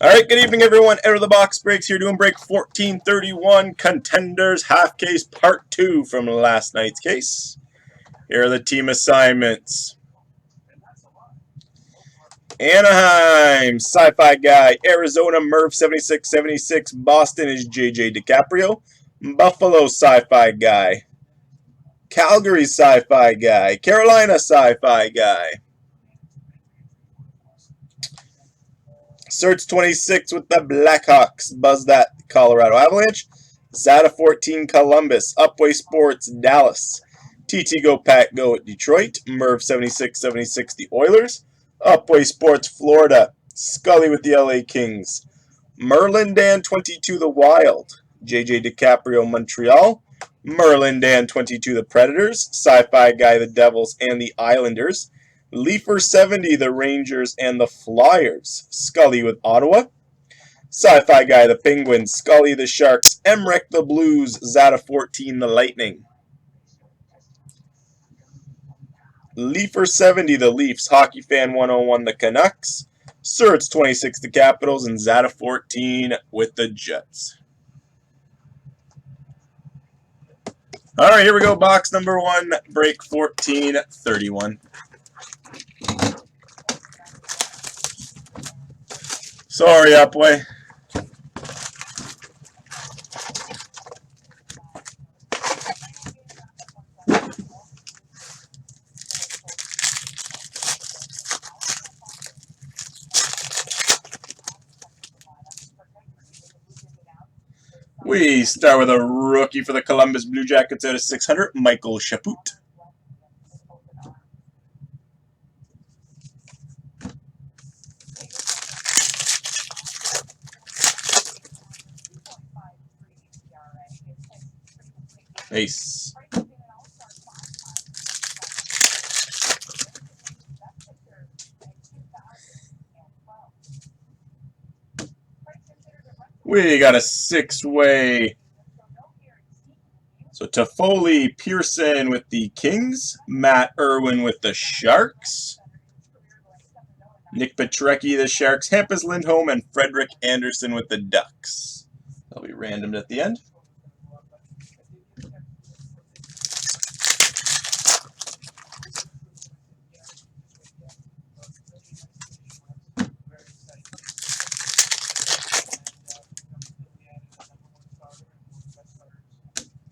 All right, good evening, everyone. Out of the box breaks here doing break 1431 Contenders half case part 2 from last night's case. Here are the team assignments. Anaheim, Sci-Fi Guy. Arizona, Merv 7676. Boston is JJ DiCaprio. Buffalo, Sci-Fi Guy. Calgary, Sci-Fi Guy. Carolina, Sci-Fi Guy. Search 26 with the Blackhawks. Buzz that, Colorado Avalanche. Zata 14, Columbus. Upway Sports, Dallas. TT Go Pack Go at Detroit. Merv 7676, the Oilers. Upway Sports, Florida. Scully with the LA Kings. Merlin Dan 22, the Wild. JJ DiCaprio, Montreal. Merlin Dan 22, the Predators. Sci-Fi Guy, the Devils and the Islanders. Leafer 70, the Rangers and the Flyers. Scully with Ottawa. Sci-Fi Guy, the Penguins. Scully, the Sharks. Emmerich, the Blues. Zata 14, the Lightning. Leafer 70, the Leafs. Hockey Fan 101, the Canucks. Surts 26, the Capitals. And Zata 14 with the Jets. All right, here we go. Box number 1, break 1431. Sorry, Upway. We start with a rookie for the Columbus Blue Jackets out of 600, Michael Chaput. Ace. We got a 6-way. So Toffoli, Pearson with the Kings, Matt Irwin with the Sharks, Nick Petrecki, the Sharks, Hampus Lindholm, and Frederick Anderson with the Ducks. They'll be randomed at the end.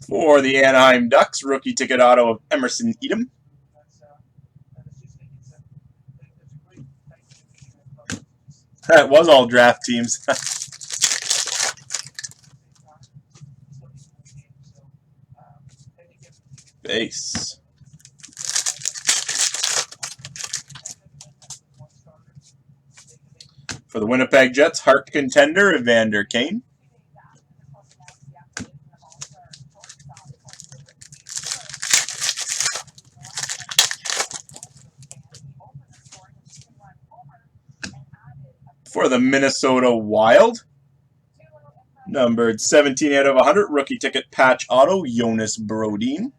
For the Anaheim Ducks, rookie ticket auto of Emerson Edom. That was all draft teams. Base. For the Winnipeg Jets, Hart contender, Evander Kane. For the Minnesota Wild, numbered 17 out of 100, rookie ticket patch auto, Jonas Brodin.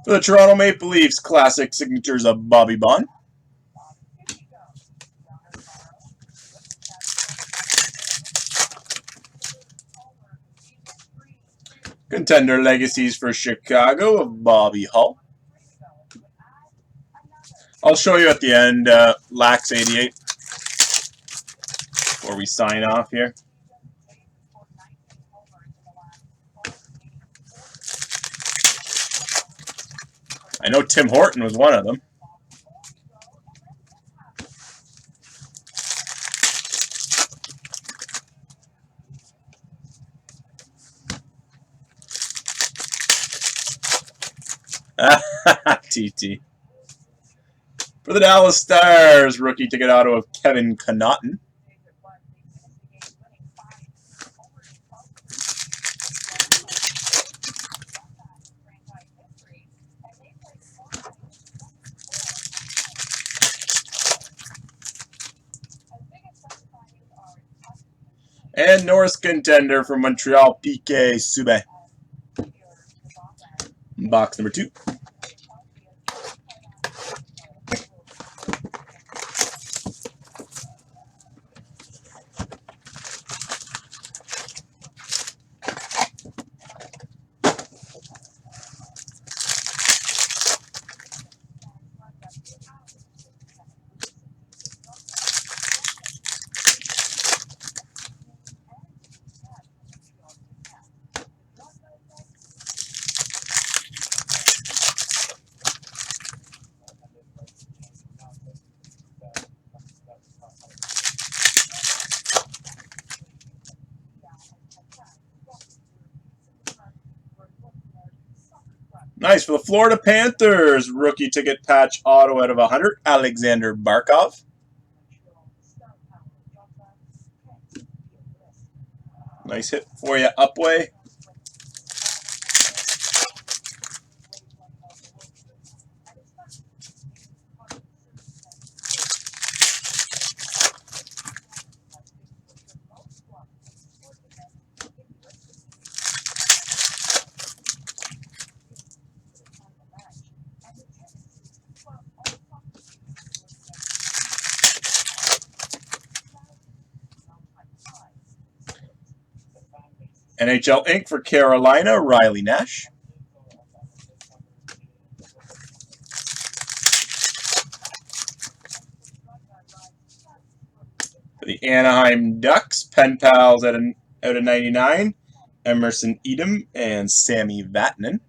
For the Toronto Maple Leafs, classic signatures of Bobby Baun. Contender legacies for Chicago of Bobby Hull. I'll show you at the end, Lax 88, before we sign off here. I know Tim Horton was one of them. TT. For the Dallas Stars, rookie ticket auto of Kevin Connaughton. And Norris Contender from Montreal, PK Subban. Box number 2. Nice for the Florida Panthers. Rookie ticket patch auto out of 100. Alexander Barkov. Nice hit for you, Upway. NHL Inc. for Carolina, Riley Nash. For the Anaheim Ducks, Pen Pals out of 99, Emerson Edom and Sammy Vatanen.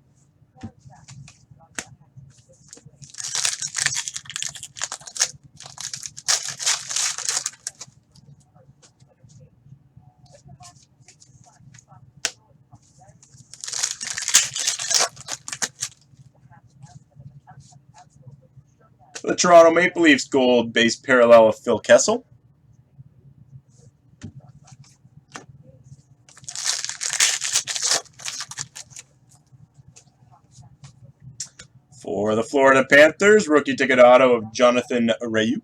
The Toronto Maple Leafs gold base parallel of Phil Kessel. For the Florida Panthers, rookie ticket auto of Jonathan Rayu.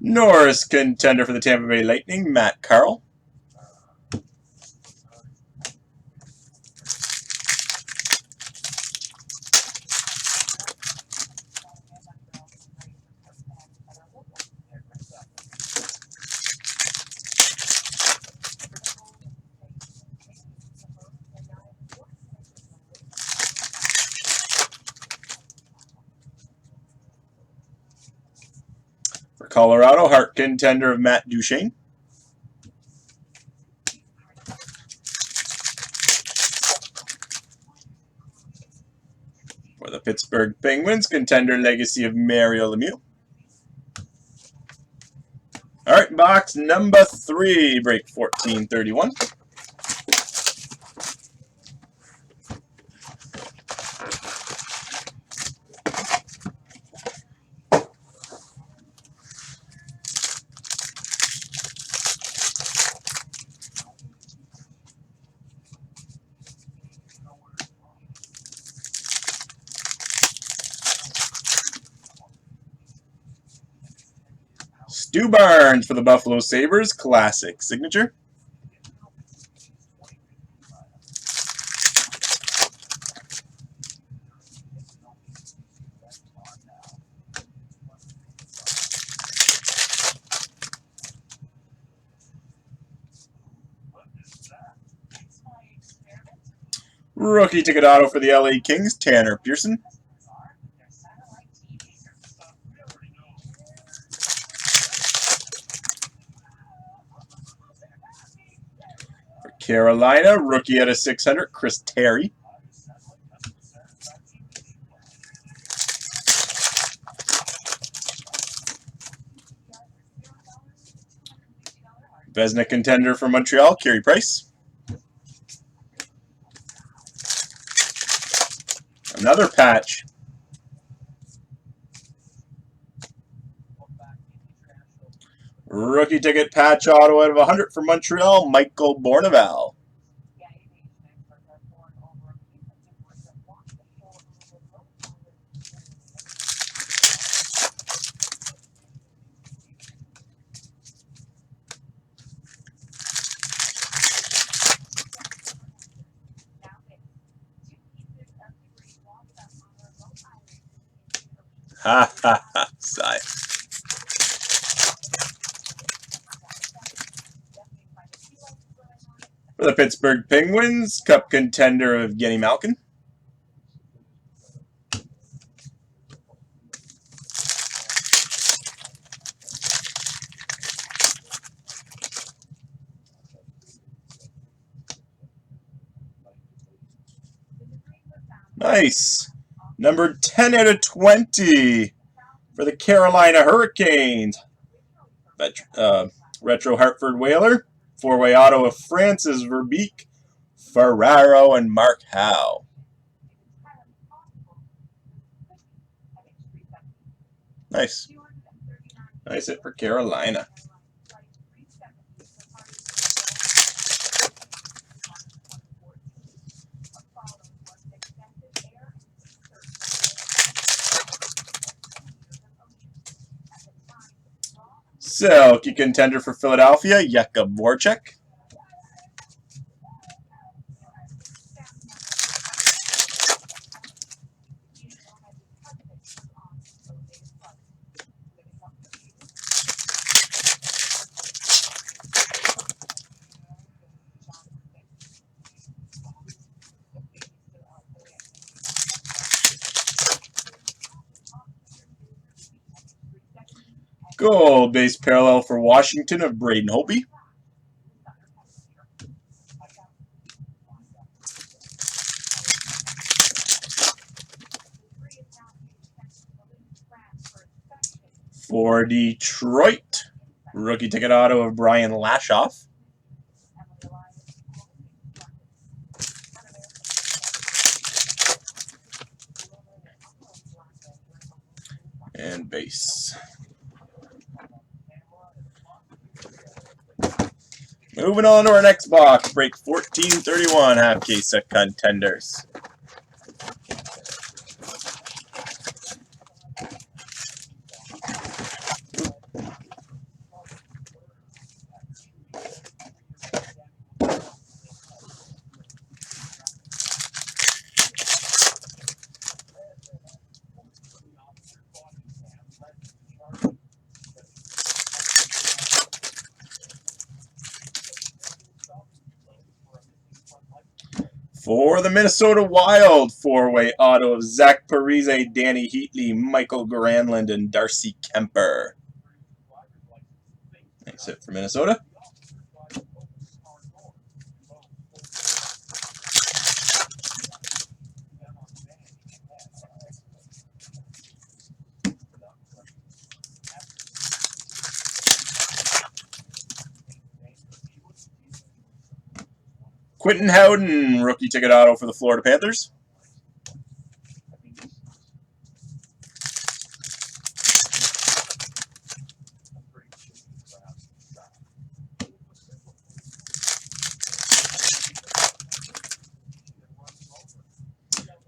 Norris Contender for the Tampa Bay Lightning, Matt Carroll. For Colorado, Hart Contender of Matt Duchene. For the Pittsburgh Penguins, Contender Legacy of Mario Lemieux. All right, box number 3, break 1431. Stu Barnes for the Buffalo Sabres, classic signature. Rookie ticket auto for the LA Kings, Tanner Pearson. For Carolina, rookie out of 600, Chris Terry. Vezina Contender for Montreal, Carey Price. Another patch. Rookie ticket patch auto out of 100 for Montreal, Michael Bourneval. Ha ha ha, sigh. For the Pittsburgh Penguins, Cup contender of Evgeny Malkin. Nice. Number 10 out of 20 for the Carolina Hurricanes. Retro Hartford Whaler. 4-way auto of Francis Verbeek, Ferraro, and Mark Howe. Nice. Nice hit for Carolina. Silky contender for Philadelphia, Jakub Voracek. Gold base parallel for Washington of Braden Holtby. For Detroit, rookie ticket auto of Brian Lashoff. And base. Moving on to our next box, break 1431, half case of Contenders. For the Minnesota Wild, 4-way auto of Zach Parise, Danny Heatley, Michael Granlund, and Darcy Kemper. Nice hit for Minnesota. Quentin Howden, rookie ticket auto for the Florida Panthers.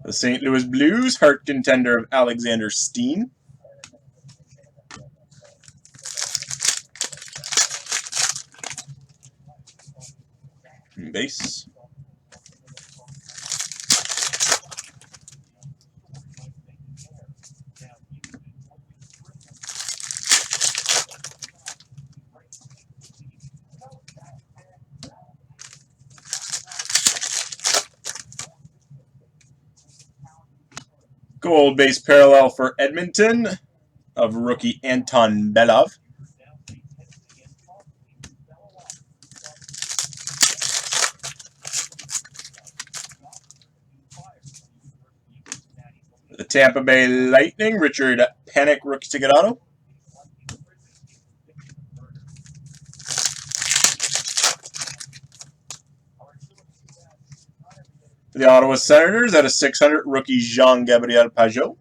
The St. Louis Blues, heart contender of Alexander Steen. Base. Gold base parallel for Edmonton of rookie Anton Belov. The Tampa Bay Lightning, Richard Panik, rookie ticket auto. For the Ottawa Senators, out of 600, rookie Jean-Gabriel Pageau.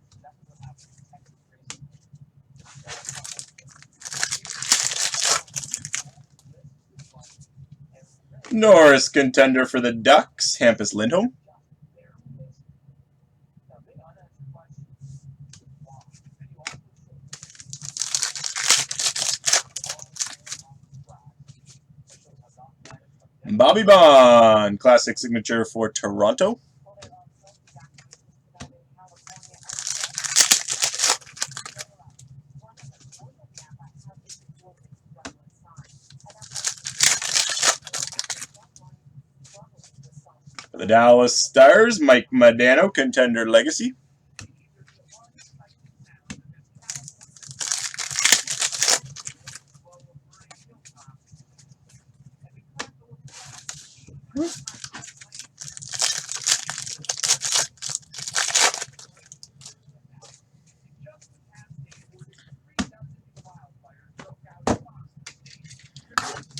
Norris contender for the Ducks, Hampus Lindholm. Bobby Bond, classic signature for Toronto. For the Dallas Stars, Mike Modano, contender legacy.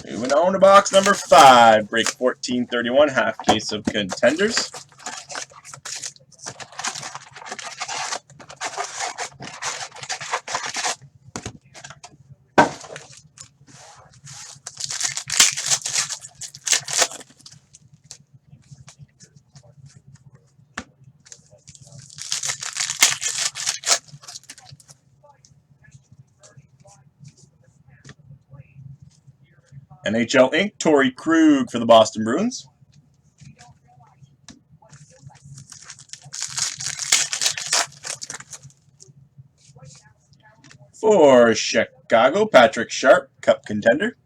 Moving on to box number 5, break 1431, half case of contenders. NHL Inc., Torrey Krug for the Boston Bruins. For Chicago, Patrick Sharp, Cup contender.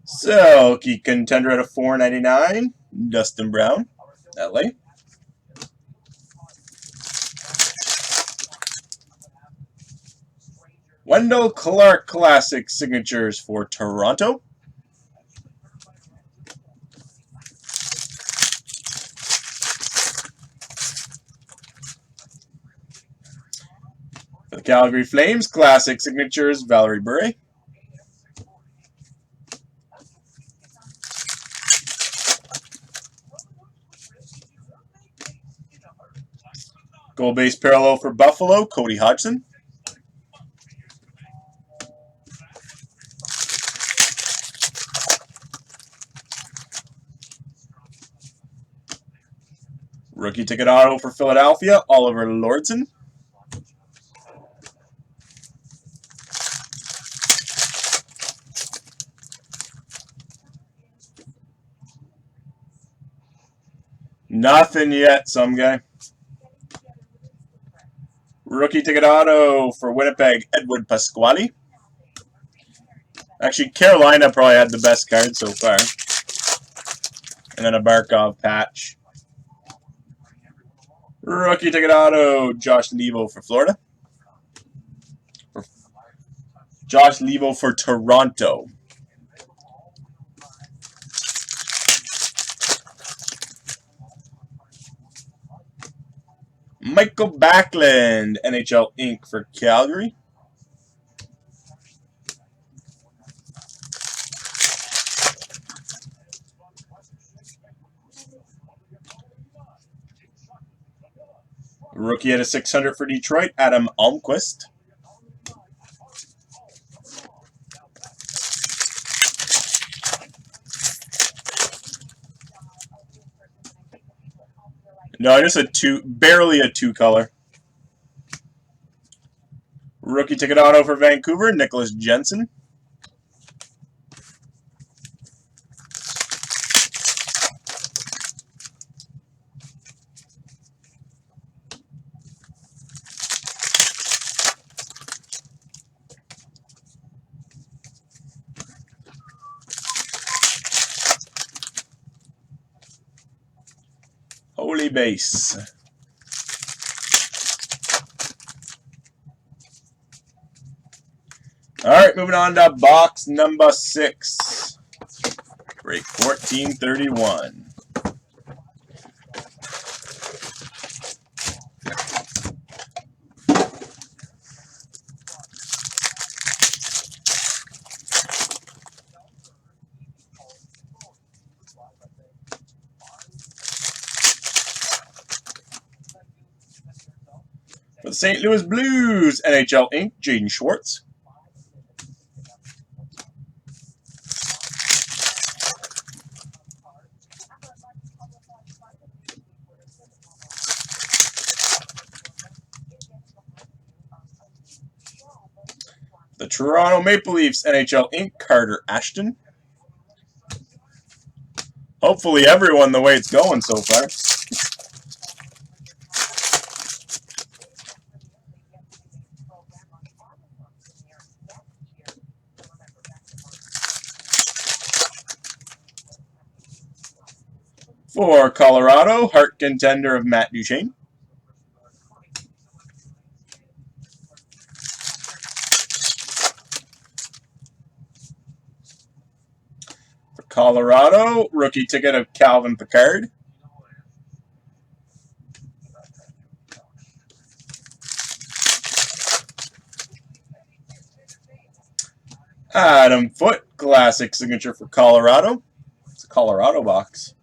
Selke contender at a $4.99, Dustin Brown, LA. Wendell Clark classic signatures for Toronto. For the Calgary Flames, classic signatures, Valerie Bure. Gold base parallel for Buffalo, Cody Hodgson. Rookie ticket auto for Philadelphia, Oliver Lordson. Nothing yet, some guy. Rookie ticket auto for Winnipeg, Edward Pasquale. Actually, Carolina probably had the best card so far. And then a Barkov patch. Rookie ticket auto, Josh Levo for Florida. Josh Levo for Toronto. Michael Backlund, NHL Inc. for Calgary. Rookie at a 600 for Detroit, Adam Almquist. No, just a two, barely a 2-color. Rookie ticket auto for Vancouver, Nicholas Jensen. Holy base. All right, moving on to box number 6. Break 1431. St. Louis Blues, NHL Inc., Jaden Schwartz. The Toronto Maple Leafs, NHL Inc., Carter Ashton. Hopefully everyone the way it's going so far. For Colorado, Hart Contender of Matt Duchene. For Colorado, rookie ticket of Calvin Pickard. Adam Foote, classic signature for Colorado. It's a Colorado box.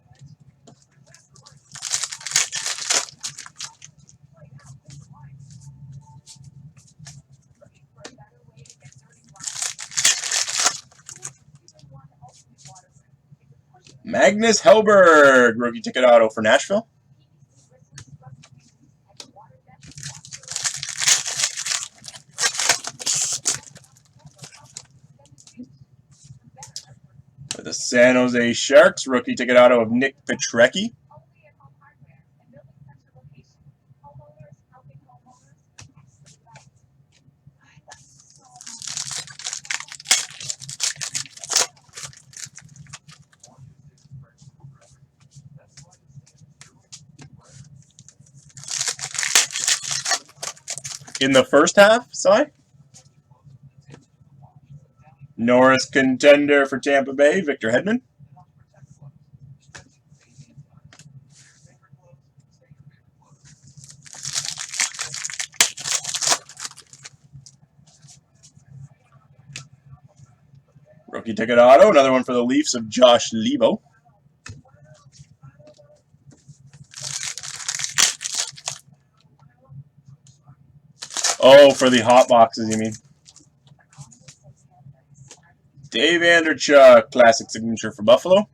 Magnus Hellberg, rookie ticket auto for Nashville. For the San Jose Sharks, rookie ticket auto of Nick Petrecki. In the first half, Cy? Norris Contender for Tampa Bay, Victor Hedman. Rookie ticket auto, another one for the Leafs of Josh Lebo. Oh, for the hot boxes, you mean? Dave Anderchuk, classic signature for Buffalo.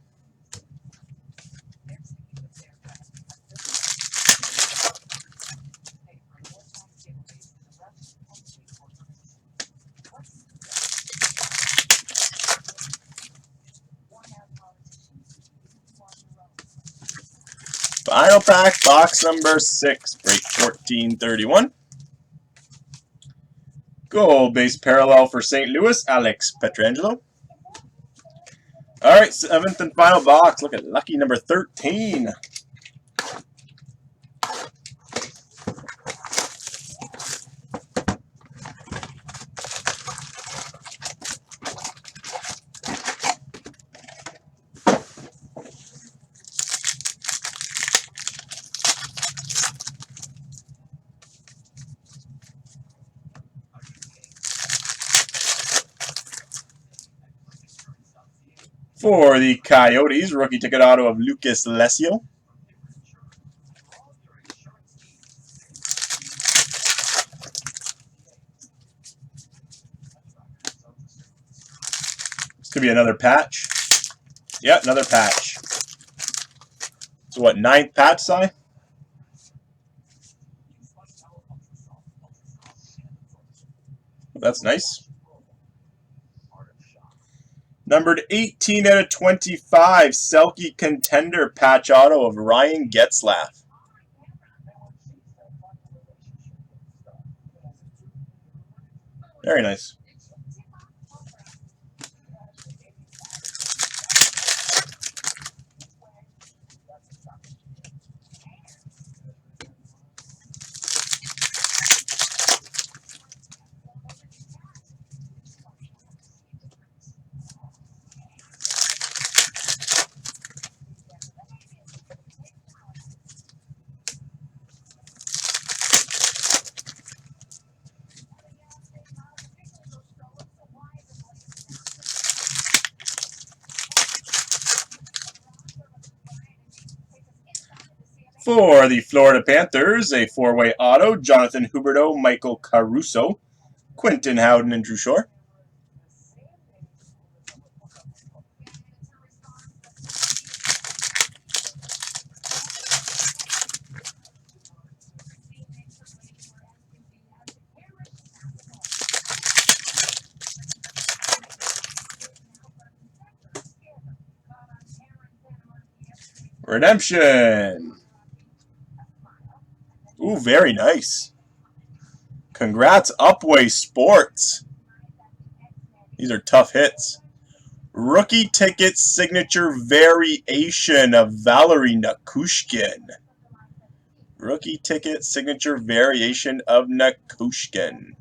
Final pack, box number 6, break 1431. Gold base parallel for St. Louis, Alex Pietrangelo. All right, 7th and final box. Look at lucky number 13. For the Coyotes, rookie ticket auto of Lucas Lesio. This could be another patch. Yeah, another patch. So what, 9th patch, Si? That's nice. Numbered 18 out of 25, Selke Contender patch auto of Ryan Getzlaf. Very nice. For the Florida Panthers, a four-way auto, Jonathan Huberdeau, Michael Caruso, Quentin Howden, and Drew Shore. Redemption. Ooh, very nice. Congrats, Upway Sports. These are tough hits. Rookie ticket signature variation of Valerie Nakushkin. Rookie ticket signature variation of Nakushkin.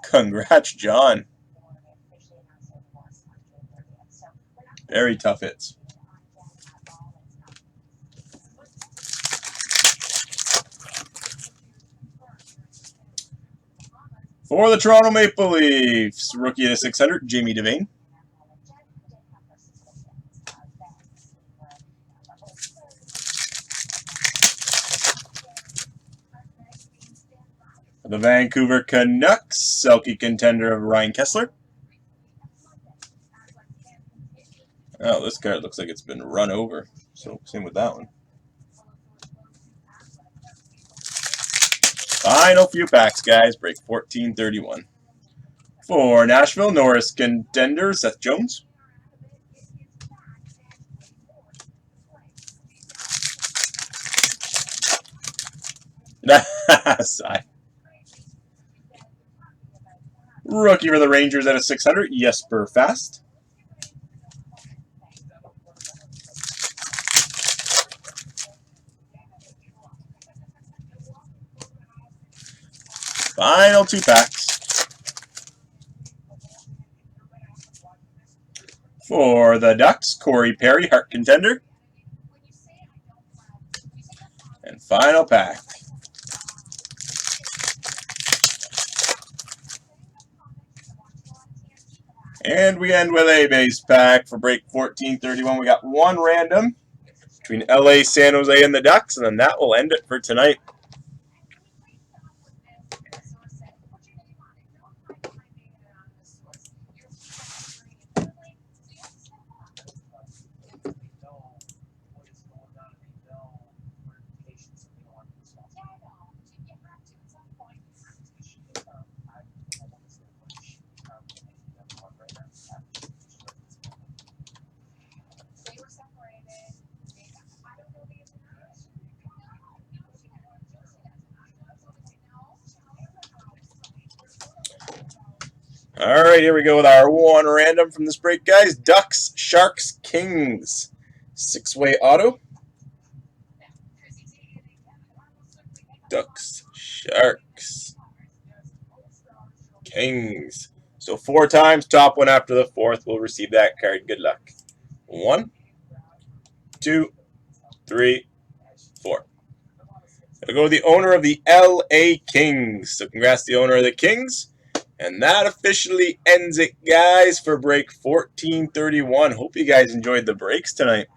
Congrats, John. Very tough hits. For the Toronto Maple Leafs, rookie to 600, Jamie Devane. The Vancouver Canucks, Selke contender of Ryan Kessler. Oh, this card looks like it's been run over. So, same with that one. Final few packs, guys. Break 1431. For Nashville, Norris contender, Seth Jones. Sigh. Rookie for the Rangers at a 600, Jesper Fast. Final two packs. For the Ducks, Corey Perry, Hart contender. And final pack. And we end with a base pack for break 1431. We got one random between LA, San Jose, and the Ducks, and then that will end it for tonight. All right, here we go with our one random from this break, guys. Ducks, Sharks, Kings. Six-way auto. Ducks, Sharks, Kings. So 4 times, top one after the fourth will receive that card. Good luck. 1, 2, 3, 4. It'll go to the owner of the LA Kings. So congrats to the owner of the Kings. And that officially ends it, guys, for break 1431. Hope you guys enjoyed the breaks tonight.